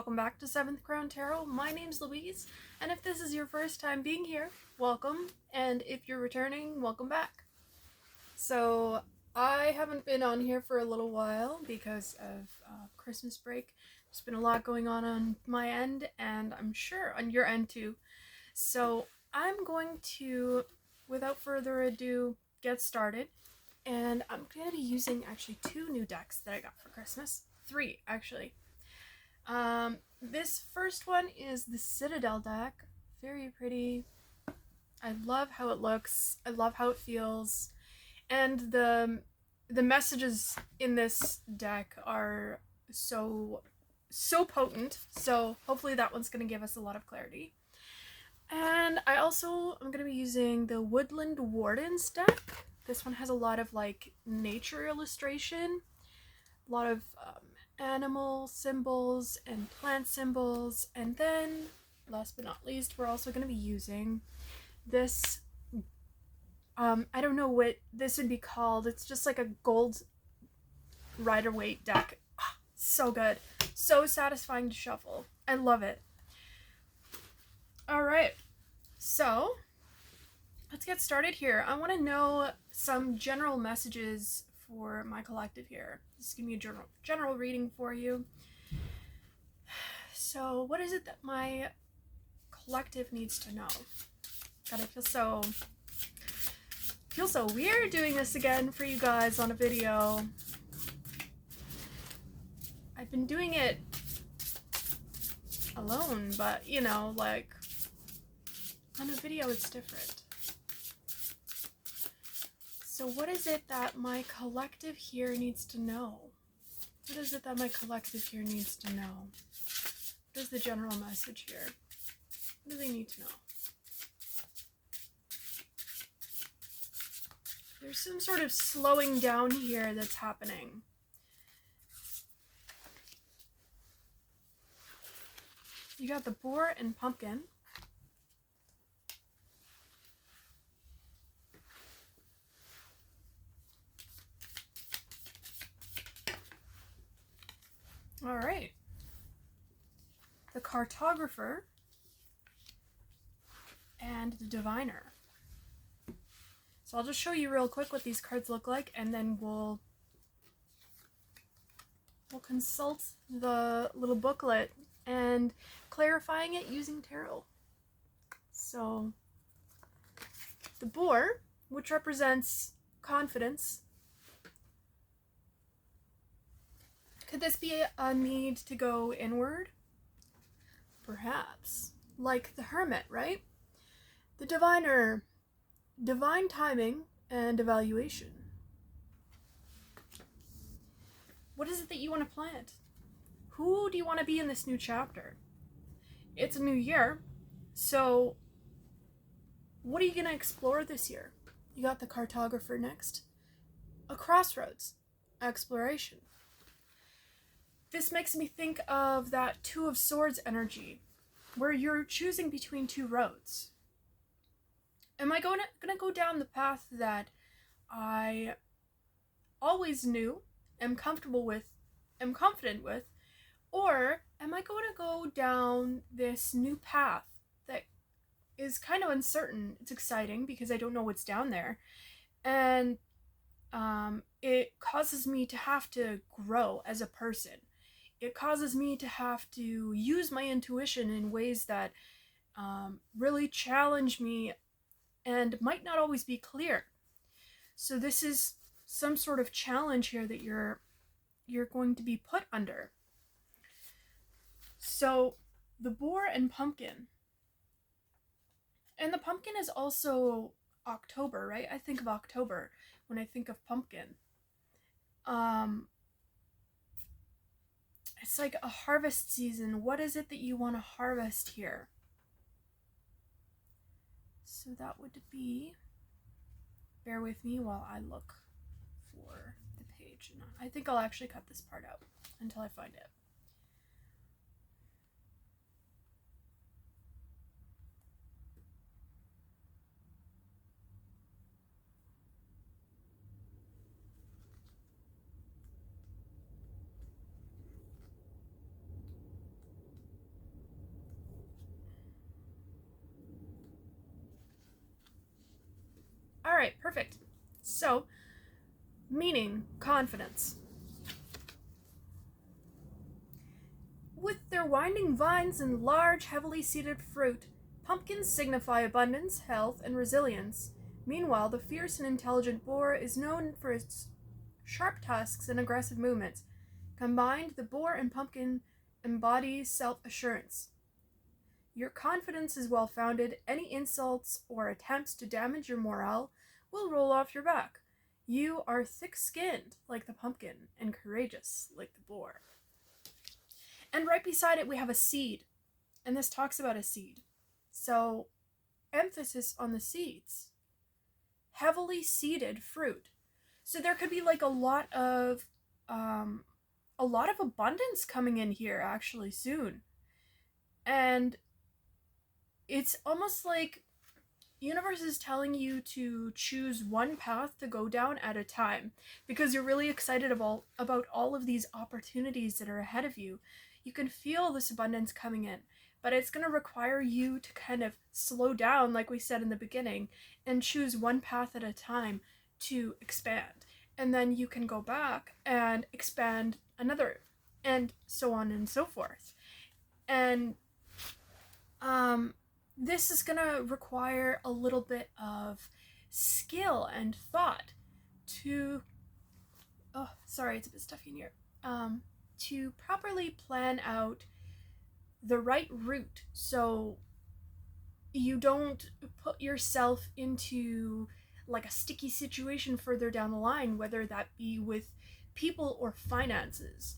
welcome back to 7th Crown Tarot. My name's Louise, and if this is your first time being here, welcome, and if you're returning, welcome back. So, I haven't been on here for a little while because of Christmas break. There's been a lot going on my end, and I'm sure on your end too. So, I'm going to, without further ado, get started, and I'm going to be using actually 2 new decks that I got for Christmas. 3, actually. This first one is the Citadel deck. Very pretty. I love how it looks. I love how it feels. And the messages in this deck are so potent. So hopefully that one's going to give us a lot of clarity. And I also am going to be using the Woodland Wardens deck. This one has a lot of like nature illustration. A lot of animal symbols and plant symbols, and then last but not least we're also going to be using this I don't know what this would be called. It's just like a gold Rider-Waite deck. So good, so satisfying to shuffle. I love it. All right, so let's get started here. I want to know some general messages for my collective here. Just give me a general reading for you. So what is it that my collective needs to know? God, I feel so weird doing this again for you guys on a video. I've been doing it alone, but you know, like on a video it's different. So what is it that my collective here needs to know? What is it that my collective here needs to know? What is the general message here? What do they need to know? There's some sort of slowing down here that's happening. You got the boar and pumpkin. All right. The cartographer and the diviner. So I'll just show you real quick what these cards look like, and then we'll consult the little booklet and clarifying it using tarot. So the boar, which represents confidence. Could this be a need to go inward? Perhaps. Like the hermit, right? The diviner, divine timing and evaluation. What is it that you want to plant? Who do you want to be in this new chapter? It's a new year, so what are you going to explore this year? You got the cartographer next. A crossroads, exploration. This makes me think of that 2 of Swords energy, where you're choosing between 2 roads. Am I gonna go down the path that I always knew, am comfortable with, am confident with, or am I going to go down this new path that is kind of uncertain? It's exciting because I don't know what's down there, and it causes me to have to grow as a person. It causes me to have to use my intuition in ways that really challenge me and might not always be clear. So this is some sort of challenge here that you're going to be put under. So the boar and pumpkin. And the pumpkin is also October, right? I think of October when I think of pumpkin. It's like a harvest season. What is it that you want to harvest here? So that would be, bear with me while I look for the page. I think I'll actually cut this part out until I find it. right, perfect. So, meaning, confidence. With their winding vines and large, heavily seeded fruit, pumpkins signify abundance, health, and resilience. Meanwhile, the fierce and intelligent boar is known for its sharp tusks and aggressive movements. Combined, the boar and pumpkin embody self-assurance. Your confidence is well founded. Any insults or attempts to damage your morale will roll off your back. You are thick-skinned like the pumpkin and courageous like the boar. And right beside it, we have a seed. And this talks about a seed. So, emphasis on the seeds. Heavily seeded fruit. So there could be like a lot of abundance coming in here actually soon. And it's almost like universe is telling you to choose one path to go down at a time because you're really excited about all of these opportunities that are ahead of you. You can feel this abundance coming in, but it's going to require you to kind of slow down, like we said in the beginning, and choose one path at a time to expand. And then you can go back and expand another, and so on and so forth. And this is going to require a little bit of skill and thought to, oh, sorry, it's a bit stuffy in here, to properly plan out the right route so you don't put yourself into like a sticky situation further down the line, whether that be with people or finances.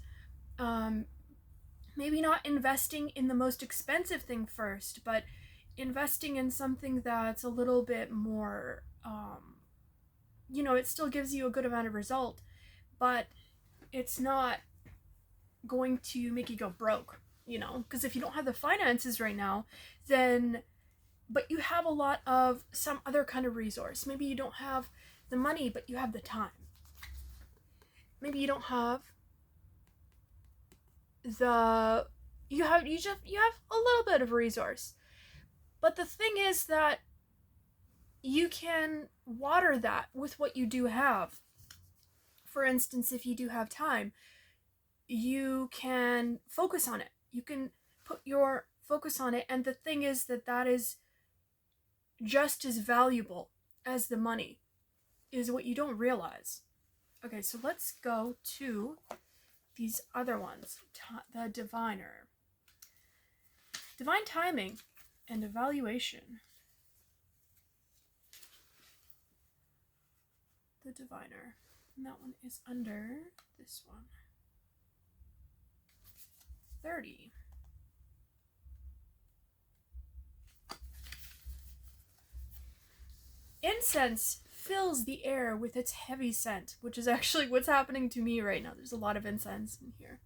Maybe not investing in the most expensive thing first, but investing in something that's a little bit more, it still gives you a good amount of result, but it's not going to make you go broke, because if you don't have the finances right now, but you have a lot of some other kind of resource. Maybe you don't have the money, but you have the time. Maybe you don't have you have a little bit of resource. But the thing is that you can water that with what you do have. For instance, if you do have time, you can focus on it. You can put your focus on it, and the thing is that is just as valuable as the money, is what you don't realize. Okay, so let's go to these other ones. The diviner. Divine timing and evaluation. The diviner. And that one is under this one. 30. Incense fills the air with its heavy scent, which is actually what's happening to me right now. There's a lot of incense in here.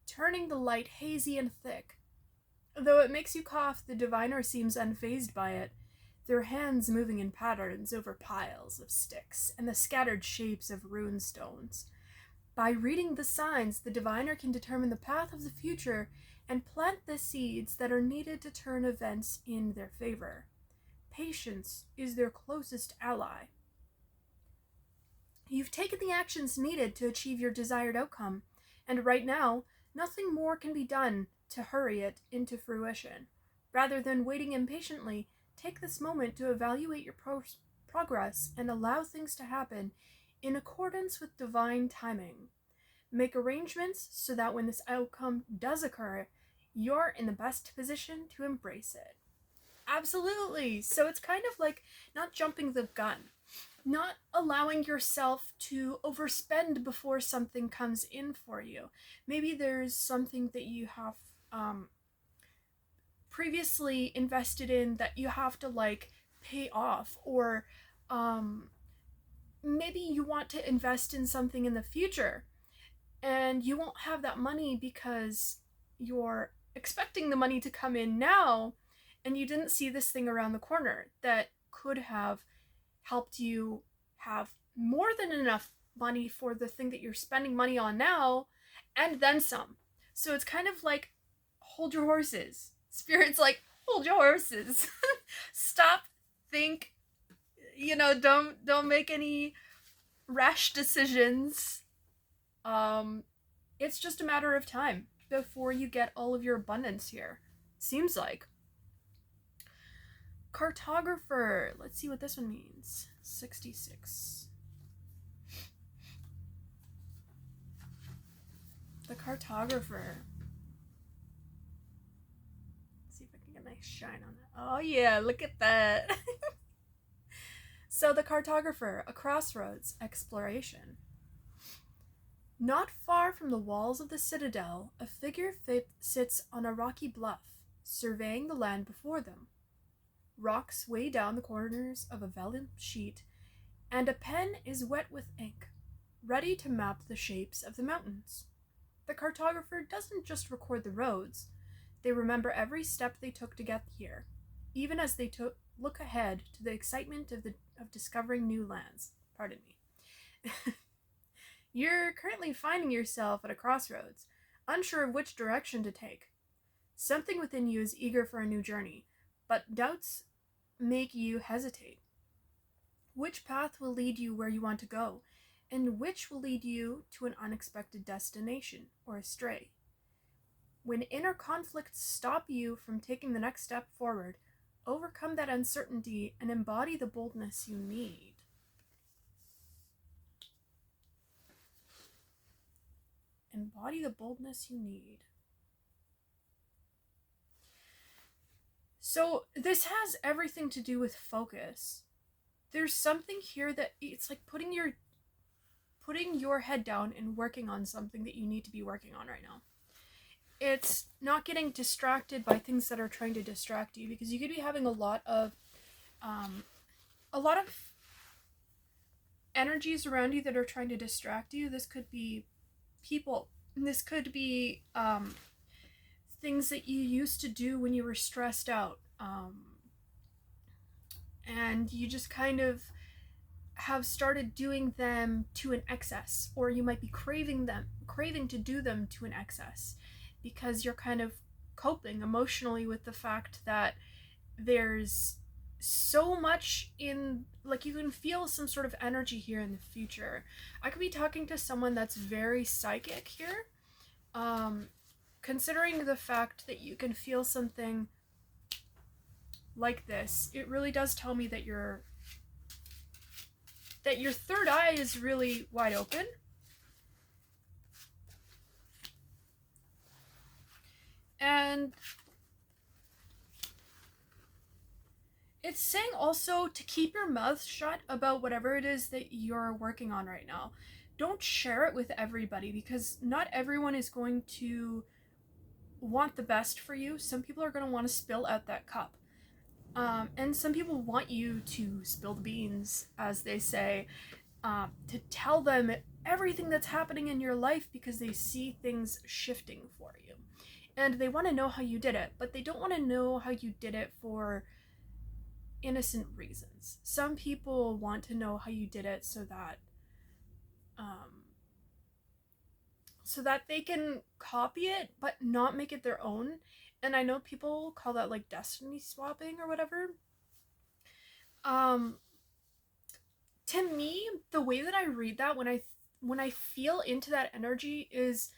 Turning the light hazy and thick. Though it makes you cough, the diviner seems unfazed by it, their hands moving in patterns over piles of sticks and the scattered shapes of rune stones. By reading the signs, the diviner can determine the path of the future and plant the seeds that are needed to turn events in their favor. Patience is their closest ally. You've taken the actions needed to achieve your desired outcome, and right now, nothing more can be done to hurry it into fruition. Rather than waiting impatiently, take this moment to evaluate your progress and allow things to happen in accordance with divine timing. Make arrangements so that when this outcome does occur, you're in the best position to embrace it. Absolutely. So it's kind of like not jumping the gun, not allowing yourself to overspend before something comes in for you. Maybe there's something that you have previously invested in that you have to like pay off, or maybe you want to invest in something in the future and you won't have that money because you're expecting the money to come in now, and you didn't see this thing around the corner that could have helped you have more than enough money for the thing that you're spending money on now, and then some. So it's kind of like, hold your horses. Spirit's like, hold your horses. Stop, think, don't make any rash decisions. It's just a matter of time before you get all of your abundance here. Seems like. Cartographer. Let's see what this one means. 66. The cartographer. Let's see if I can get a nice shine on that. Oh yeah, look at that. So the cartographer, a crossroads exploration. Not far from the walls of the citadel, a figure sits on a rocky bluff, surveying the land before them. Rocks weigh down the corners of a vellum sheet, and a pen is wet with ink, ready to map the shapes of the mountains. The cartographer doesn't just record the roads, they remember every step they took to get here, even as they look ahead to the excitement of discovering new lands. Pardon me. You're currently finding yourself at a crossroads, unsure of which direction to take. Something within you is eager for a new journey, but doubts make you hesitate. Which path will lead you where you want to go, and which will lead you to an unexpected destination or astray? When inner conflicts stop you from taking the next step forward, overcome that uncertainty and embody the boldness you need. Embody the boldness you need. So this has everything to do with focus. There's something here that it's like putting your head down and working on something that you need to be working on right now. It's not getting distracted by things that are trying to distract you, because you could be having a lot of energies around you that are trying to distract you. This could be people. This could be things that you used to do when you were stressed out, and you just kind of have started doing them to an excess, or you might be craving to do them to an excess, because you're kind of coping emotionally with the fact that there's so much in, like, you can feel some sort of energy here in the future. I could be talking to someone that's very psychic here, considering the fact that you can feel something like this. It really does tell me that your third eye is really wide open. And it's saying also to keep your mouth shut about whatever it is that you're working on right now. Don't share it with everybody, because not everyone is going to want the best for you. Some people are going to want to spill out that cup. And some people want you to spill the beans, as they say, to tell them everything that's happening in your life, because they see things shifting for you. And they want to know how you did it, but they don't want to know how you did it for innocent reasons. Some people want to know how you did it so that they can copy it but not make it their own. And I know people call that like destiny swapping or whatever. To me, the way that I read that, when I feel into that energy, is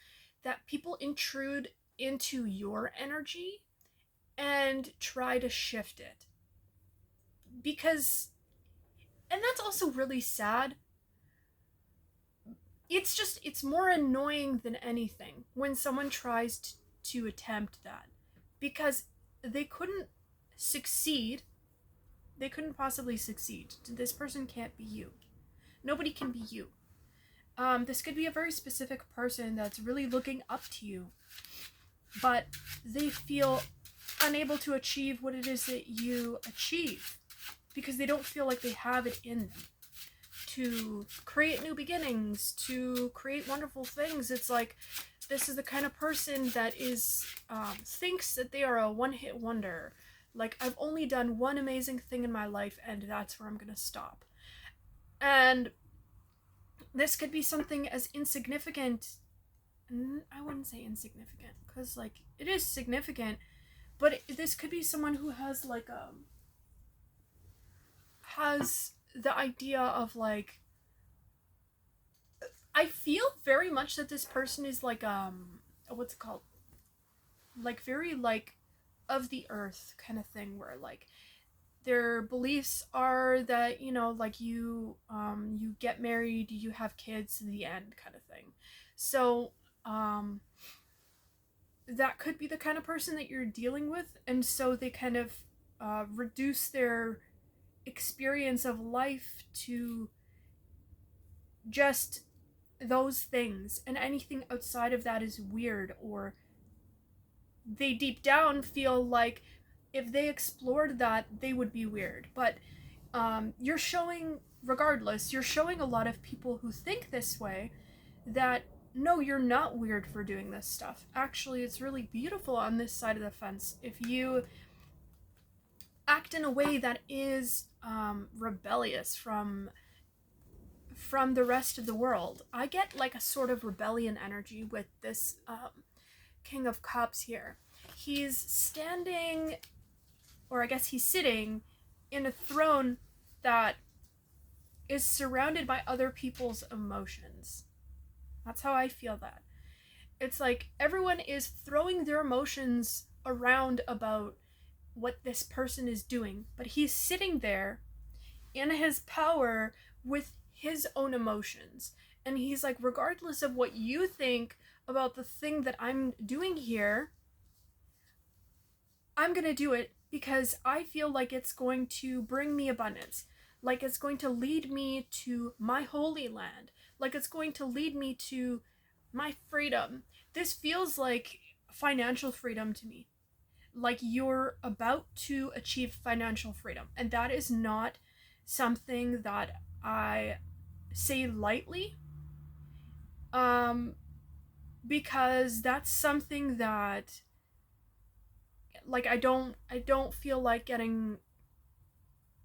that people intrude into your energy and try to shift it. Because, and that's also really sad. It's more annoying than anything when someone tries to attempt that, because they couldn't succeed. They couldn't possibly succeed. This person can't be you. Nobody can be you. This could be a very specific person that's really looking up to you, but they feel unable to achieve what it is that you achieve, because they don't feel like they have it in them to create new beginnings, to create wonderful things. It's like, this is the kind of person that is thinks that they are a one-hit wonder. Like, I've only done one amazing thing in my life, and that's where I'm gonna stop. And this could be something as insignificant. I wouldn't say insignificant, because like, it is significant, but this could be someone who has like has the idea of like, I feel very much that this person is like what's it called, like very like of the earth kind of thing, where like their beliefs are that, you know, like you get married, you have kids, the end kind of thing. So um that could be the kind of person that you're dealing with, and so they kind of reduce their experience of life to just those things, and anything outside of that is weird, or they deep down feel like if they explored that, they would be weird. But you're showing, regardless, you're showing a lot of people who think this way that no, you're not weird for doing this stuff. Actually, it's really beautiful on this side of the fence if you act in a way that is rebellious from the rest of the world. I get like a sort of rebellion energy with this King of Cups here. He's standing, or I guess he's sitting, in a throne that is surrounded by other people's emotions. That's how I feel that. It's like everyone is throwing their emotions around about what this person is doing, but he's sitting there in his power with his own emotions. And he's like, regardless of what you think about the thing that I'm doing here, I'm gonna do it because I feel like it's going to bring me abundance. Like it's going to lead me to my holy land. Like it's going to lead me to my freedom. This feels like financial freedom to me. Like you're about to achieve financial freedom. And that is not something that I say lightly. Because that's something that like I don't feel like getting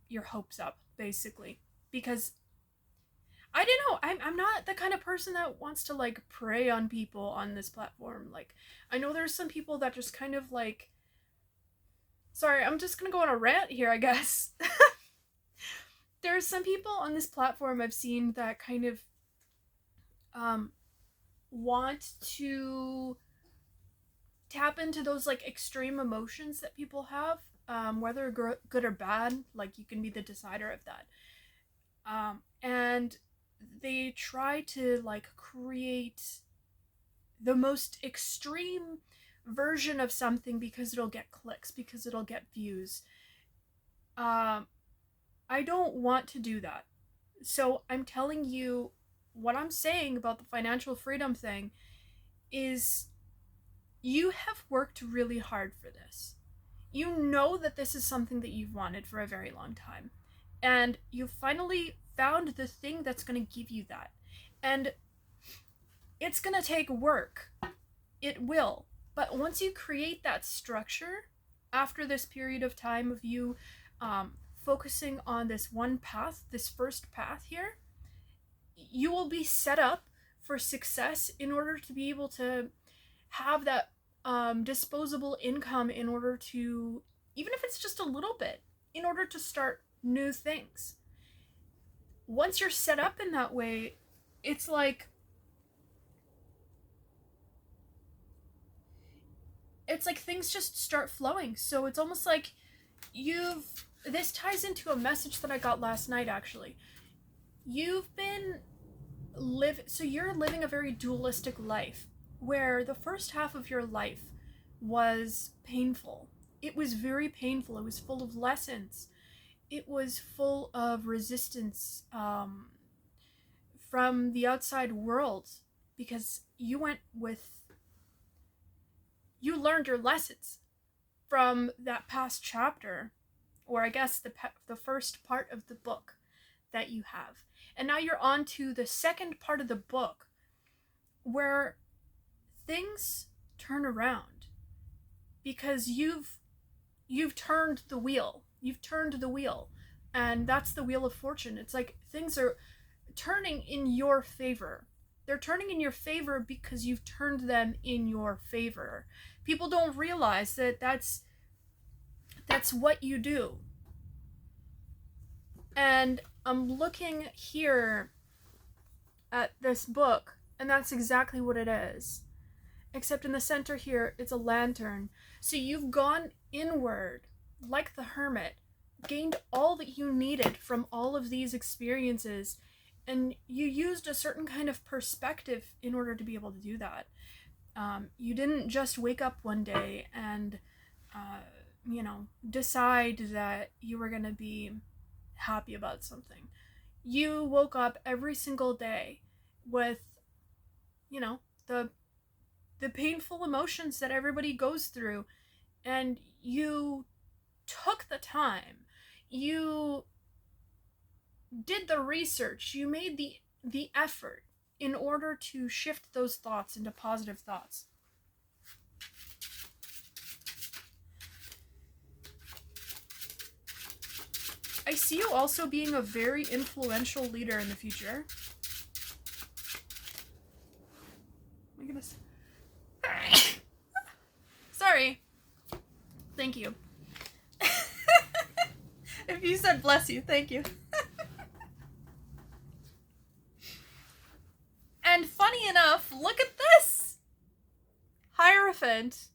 your hopes up, basically. Because I don't know, I'm not the kind of person that wants to like prey on people on this platform. Like I know there's some people that just kind of like, sorry, I'm just gonna go on a rant here, I guess. There's some people on this platform I've seen that kind of want to tap into those like extreme emotions that people have, whether good or bad. Like you can be the decider of that. And they try to like create the most extreme version of something because it'll get clicks, because it'll get views. I don't want to do that. So I'm telling you, what I'm saying about the financial freedom thing is you have worked really hard for this. You know that this is something that you've wanted for a very long time. And you finally found the thing that's going to give you that. And it's going to take work. It will. But once you create that structure, after this period of time of you focusing on this one path, this first path here, you will be set up for success in order to be able to have that disposable income in order to, even if it's just a little bit, in order to start new things. Once you're set up in that way, it's like things just start flowing. So it's almost like this ties into a message that I got last night, actually. You've been you're living a very dualistic life, where the first half of your life was painful. It was very painful. It was full of lessons. It was full of resistance from the outside world, because you learned your lessons from that past chapter, or I guess the first part of the book that you have. And now you're on to the second part of the book, where things turn around, because you've turned the wheel. You've turned the wheel, and that's the wheel of fortune. It's like things are turning in your favor. They're turning in your favor because you've turned them in your favor. People don't realize that that's what you do. And I'm looking here at this book, and that's exactly what it is. Except in the center here, it's a lantern. So you've gone inward, like the hermit, gained all that you needed from all of these experiences, and you used a certain kind of perspective in order to be able to do that. You didn't just wake up one day and, decide that you were going to be happy about something. You woke up every single day with, the painful emotions that everybody goes through, and you took the time. You did the research. You made the effort in order to shift those thoughts into positive thoughts. I see you also being a very influential leader in the future. Oh my goodness. Sorry. Thank you. If you said bless you, thank you. And funny enough, look at this! Hierophant.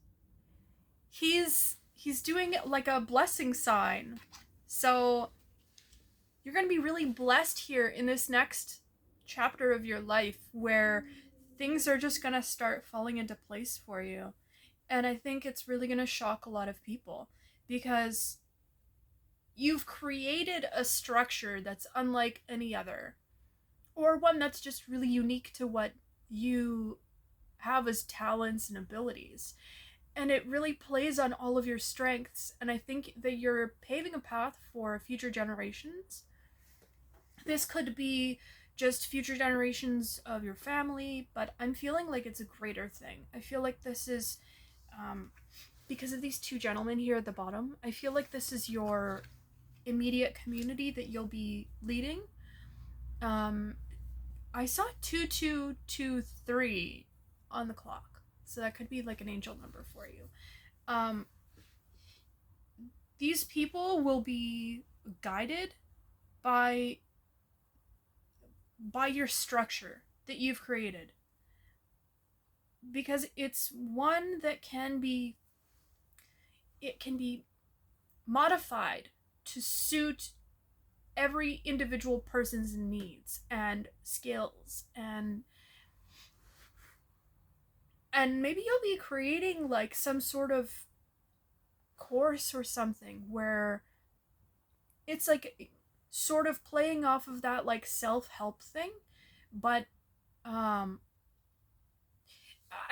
He's doing like a blessing sign. So you're going to be really blessed here in this next chapter of your life, where things are just going to start falling into place for you. And I think it's really going to shock a lot of people, because you've created a structure that's unlike any other, or one that's just really unique to what you have as talents and abilities. And it really plays on all of your strengths, and I think that you're paving a path for future generations. This could be just future generations of your family, but I'm feeling like it's a greater thing. I feel like this is, because of these two gentlemen here at the bottom, I feel like this is your immediate community that you'll be leading. I saw 2223 on the clock, so that could be like an angel number for you. These people will be guided by your structure that you've created, because it's one that can be modified to suit every individual person's needs and skills, and maybe you'll be creating like some sort of course or something where it's like sort of playing off of that like self-help thing, but I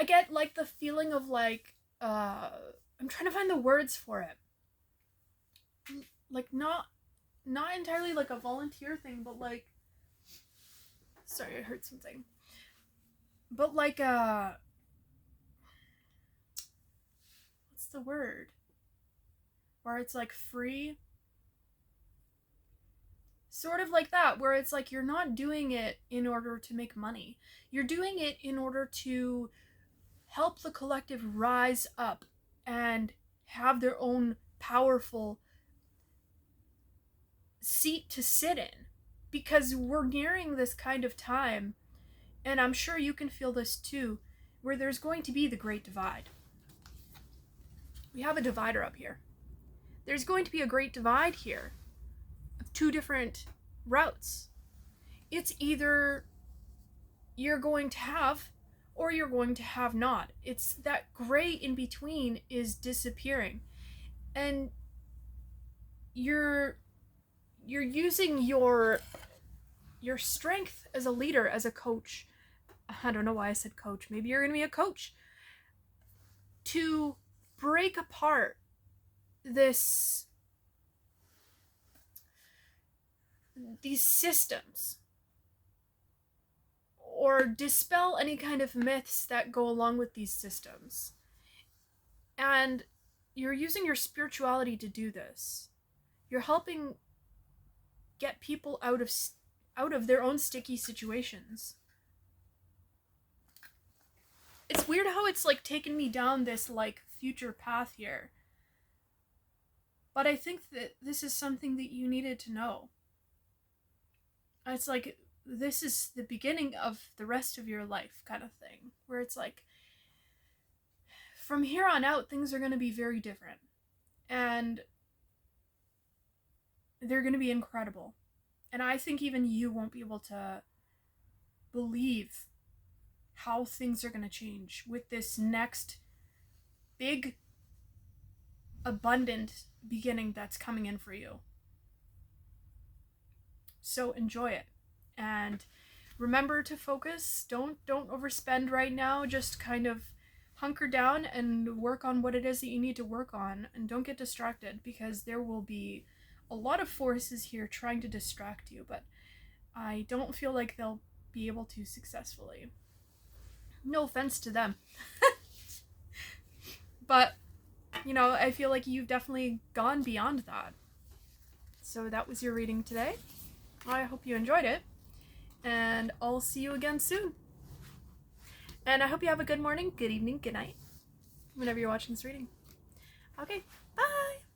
get like the feeling of like I'm trying to find the words for it, like not entirely like a volunteer thing, but like, sorry, I heard something, but like what's the word, where it's like free, sort of like that, where it's like you're not doing it in order to make money, you're doing it in order to help the collective rise up and have their own powerful seat to sit in, because we're nearing this kind of time, and I'm sure you can feel this too, where there's going to be the great divide. We have a divider up here. There's going to be a great divide here of two different routes. It's either you're going to have or you're going to have not. It's that gray in between is disappearing, and you're using your strength as a leader, as a coach. I don't know why I said coach. Maybe you're going to be a coach, to break apart these systems, or dispel any kind of myths that go along with these systems. And you're using your spirituality to do this. You're helping get people out of their own sticky situations. It's weird how it's like taken me down this like future path here, but I think that this is something that you needed to know. it's like this is the beginning of the rest of your life kind of thing, where it's like from here on out things are going to be very different, and they're going to be incredible. And I think even you won't be able to believe how things are going to change with this next big abundant beginning that's coming in for you. So enjoy it, and remember to focus. Don't overspend right now. Just kind of hunker down and work on what it is that you need to work on, and don't get distracted, because there will be a lot of forces here trying to distract you, but I don't feel like they'll be able to successfully. No offense to them. But, you know, I feel like you've definitely gone beyond that. So that was your reading today. I hope you enjoyed it, and I'll see you again soon. And I hope you have a good morning, good evening, good night, whenever you're watching this reading. Okay, bye!